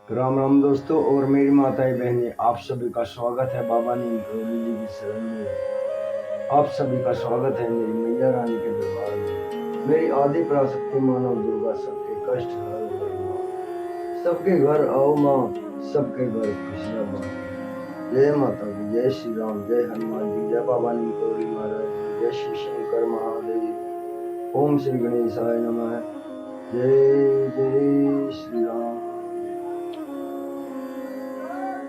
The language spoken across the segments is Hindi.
राम राम दोस्तों और मेरी माताएं बहनें, आप सभी का स्वागत है बाबा नीम करोली जी की शरण में। आप सभी का स्वागत है मेरी मैया रानी के दरबार में। मेरी आदि पराशक्ति मानव दुर्गा सबके कष्ट हर माँ, सबके घर आओ माँ, सबके घर खुशियाँ बांटो। जय माता दी, जय श्री राम, जय हनुमान जी, जय बाबा नीम करोली महाराज जी, जय शिव शंकर महादेव। ओम श्री गणेशाय नमः। जय जय श्री राम।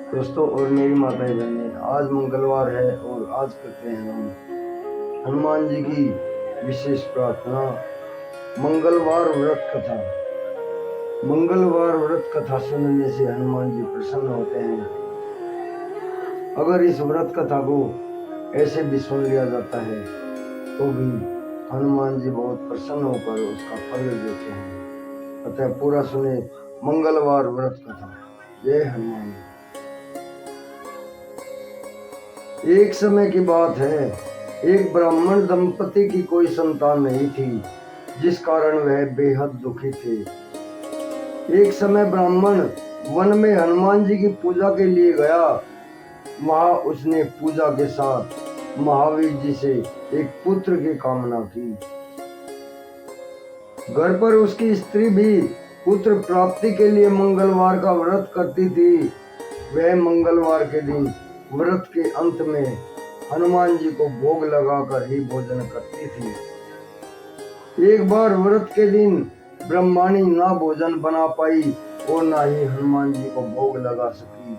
दोस्तों और मेरी माताएं बहनें, आज मंगलवार है और आज करते हैं हम हनुमान जी की विशेष प्रार्थना। मंगलवार व्रत कथा। मंगलवार व्रत कथा सुनने से हनुमान जी प्रसन्न होते हैं। अगर इस व्रत कथा को ऐसे भी सुन लिया जाता है तो भी हनुमान जी बहुत प्रसन्न होकर उसका फल देते हैं। अतः पूरा सुने मंगलवार व्रत कथा। जय हनुमान जी। एक समय की बात है, एक ब्राह्मण दंपति की कोई संतान नहीं थी, जिस कारण वह बेहद दुखी थे। एक समय ब्राह्मण वन में हनुमान जी की पूजा के लिए गया। वहां उसने पूजा के साथ महावीर जी से एक पुत्र की कामना की। घर पर उसकी स्त्री भी पुत्र प्राप्ति के लिए मंगलवार का व्रत करती थी। वह मंगलवार के दिन व्रत के अंत में हनुमान जी को भोग लगाकर ही भोजन करती थी। एक बार व्रत के दिन ब्रह्माणी ना भोजन बना पाई और ना ही हनुमान जी को भोग लगा सकी।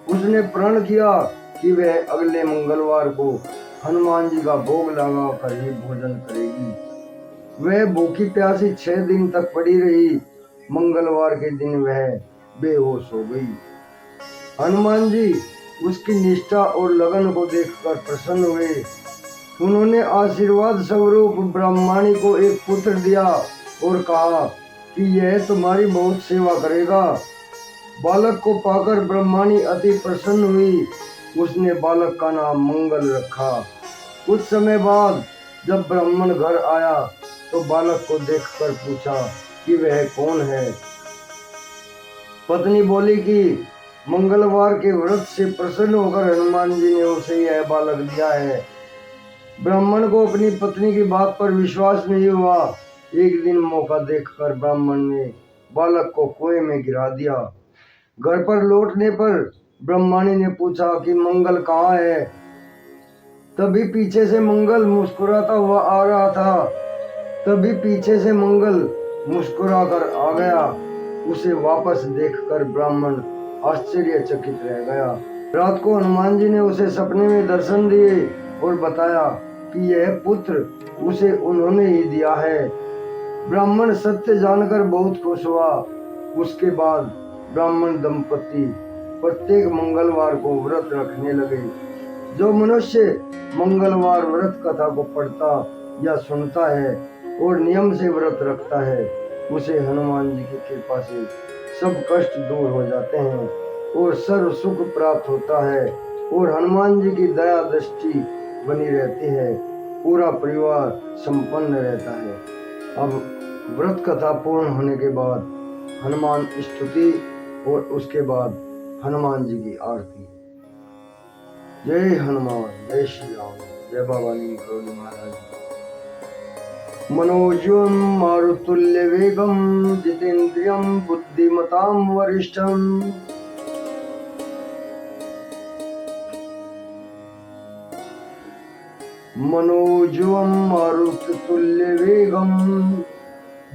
उसने प्रण किया कि वह अगले मंगलवार को हनुमान जी का भोग लगाकर ही भोजन करेगी। वह भूखी प्यासी 6 दिन तक पड़ी रही। मंगलवार के दिन वह बेहोश हो गई। हनुमान जी उसकी निष्ठा और लगन को देखकर प्रसन्न हुए। उन्होंने आशीर्वाद स्वरूप ब्रह्माणी को एक पुत्र दिया और कहा कि यह तुम्हारी बहुत सेवा करेगा। बालक को पाकर ब्रह्माणी अति प्रसन्न हुई। उसने बालक का नाम मंगल रखा। कुछ समय बाद जब ब्राह्मण घर आया तो बालक को देखकर पूछा कि वह कौन है। पत्नी बोली कि मंगलवार के व्रत से प्रसन्न होकर हनुमान जी ने उसे यह बालक दिया है। ब्राह्मण को अपनी पत्नी की बात पर विश्वास नहीं हुआ। एक दिन मौका देखकर ब्राह्मण ने बालक को कुएं में गिरा दिया। घर पर लौटने पर ब्रह्माणी ने पूछा कि मंगल कहाँ है। तभी पीछे से मंगल मुस्कुराता हुआ आ रहा था। तभी पीछे से मंगल मुस्कुराकर आ गया। उसे वापस देखकर ब्राह्मण आश्चर्यचकित रह गया। रात को हनुमान जी ने उसे सपने में दर्शन दिए और बताया कि यह पुत्र उसे उन्होंने ही दिया है। ब्राह्मण सत्य जानकर बहुत खुश हुआ। उसके बाद ब्राह्मण दंपति प्रत्येक मंगलवार को व्रत रखने लगे। जो मनुष्य मंगलवार व्रत कथा को पढ़ता या सुनता है और नियम से व्रत रखता है, उसे हनुमान जी की कृपा से सब कष्ट दूर हो जाते हैं और सर्व सुख प्राप्त होता है और हनुमान जी की दया दृष्टि बनी रहती है। पूरा परिवार संपन्न रहता है। अब व्रत कथा पूर्ण होने के बाद हनुमान स्तुति और उसके बाद हनुमान जी की आरती। जय हनुमान, जय श्री राम, जय बाबा नीम करोली महाराज। मनोजवं मारुतुल्य वेगं जितेन्द्रियं बुद्धिमतां वरिष्ठं। मनोजवं मारुतुल्य वेगं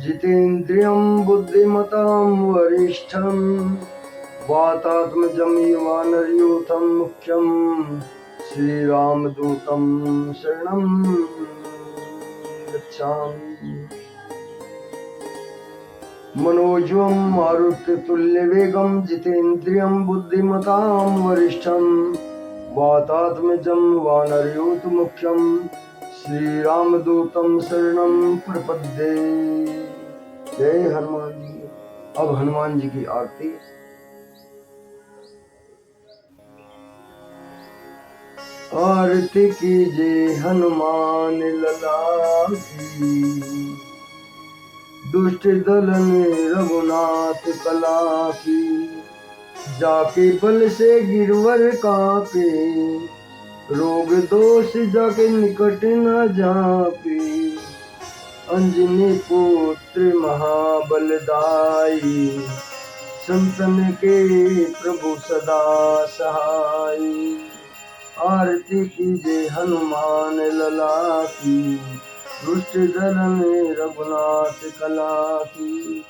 जितेन्द्रियं बुद्धिमतां वरिष्ठं। वातात्मजं युवानरयूथं मुख्यं श्रीरामदूतं शरणं गच्छामि। मनोजवं मारुततुल्यवेगं जितेन्द्रियं बुद्धिमतां वरिष्ठं। वातात्मजं वानरयूथमुख्यं श्रीरामदूतं शरणं प्रपद्ये। जय हनुमान जी। अब हनुमान जी की आरती। आरती कीजिए हनुमान लला की, दुष्ट दलन रघुनाथ कला की। जाके बल से गिरवर कांपे, रोग दोष जाके निकट न जापे। अंजनी पुत्र महाबलदाई, संतन के प्रभु सदा सहाय। आरती कीजे हनुमान लला की, दुष्ट दलन रघुनाथ कला की।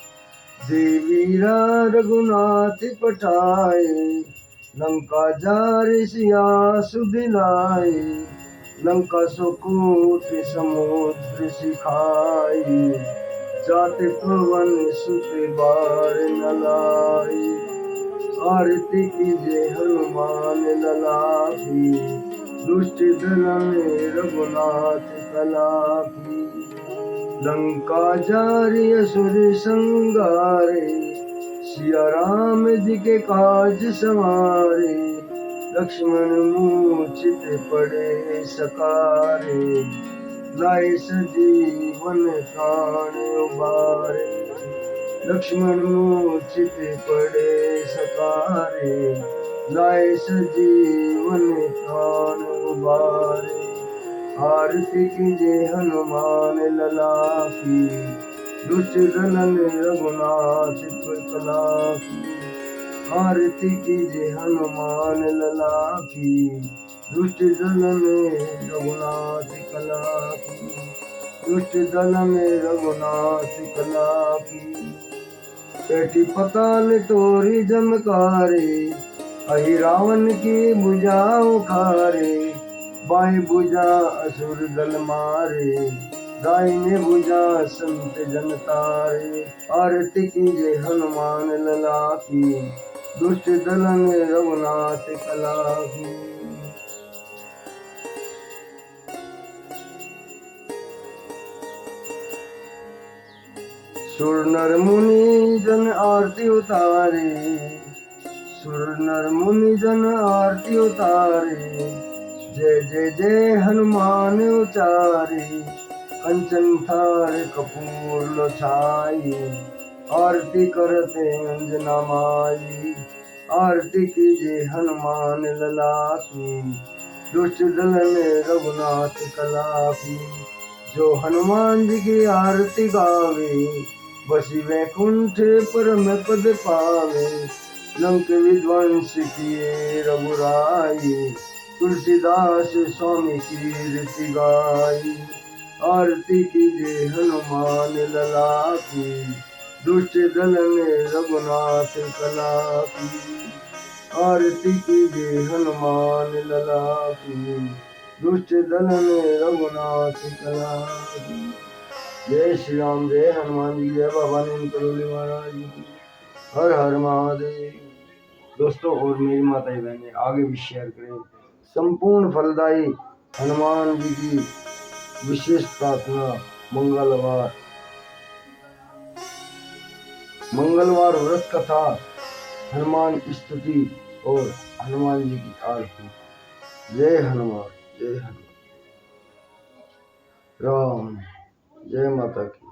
देवीरा रघुनाथ पठाए, लंका जार सिया सुदिलाए। लंका सुकूट समुद्र सिखाई, जाति पवन सुत बार न लाई। आरती कीजे हनुमान लला की, दुष्ट दलन रघुनाथ कला की। लंका जारी असुर संगारे, सिया राम जी के काज संवारे। लक्ष्मण मूर्छित पड़े सकारे, लाए सजीवन प्राण उबारे। लक्ष्मण मूर्छित पड़े सकारे, लाए सजीवन प्राण उबारे। आरती कीजे हनुमान लला की, दुष्ट दलन रघुनाथ कला की। आरती कीजे हनुमान लला की, दुष्ट दलन रघुनाथ कला की। दुष्ट दलन रघुनाथ कला की। पेटी पताल तोरी जमकारे, अहि रावण की भुजा उखारे। बाएं भुजा असुर दल मारे, दाहिने भुजा संत जन तारे। आरती कीजे हनुमान लला की, दुष्ट दलन रघुनाथ कला की। सुर नर मुनि जन आरती उतारे, सुर नर मुनि जन आरती उतारे। जय जय जय हनुमान उचारे, कंचन थार कपूर लो छाई। आरती करते अंजना माई, आरती कीजे हनुमान लला की, दुष्ट दलन रघुनाथ कला की। जो हनुमान जी की आरती गावे, बसी वैकुंठ परम पद पावे। लंक विध्वंस किए रघुराई, तुलसीदास स्वामी कीर्ति गाई। आरती कीजे हनुमान लला की, दुष्ट दलन रघुनाथ कला की। आरती कीजे हनुमान लला की, दुष्ट दलन रघुनाथ कला की। जय श्री राम, जय हनुमान जी, जय बाबा नीम करोली महाराज जी। हर हर महादेव। दोस्तों और मेरी माताएं बहनें आगे भी शेयर करें। संपूर्ण फलदायी हनुमान जी की विशेष प्रार्थना मंगलवार व्रत कथा, हनुमान स्तुति और हनुमान जी की आरती। जय हनुमान, जय हनुमान। राम, जय माता की।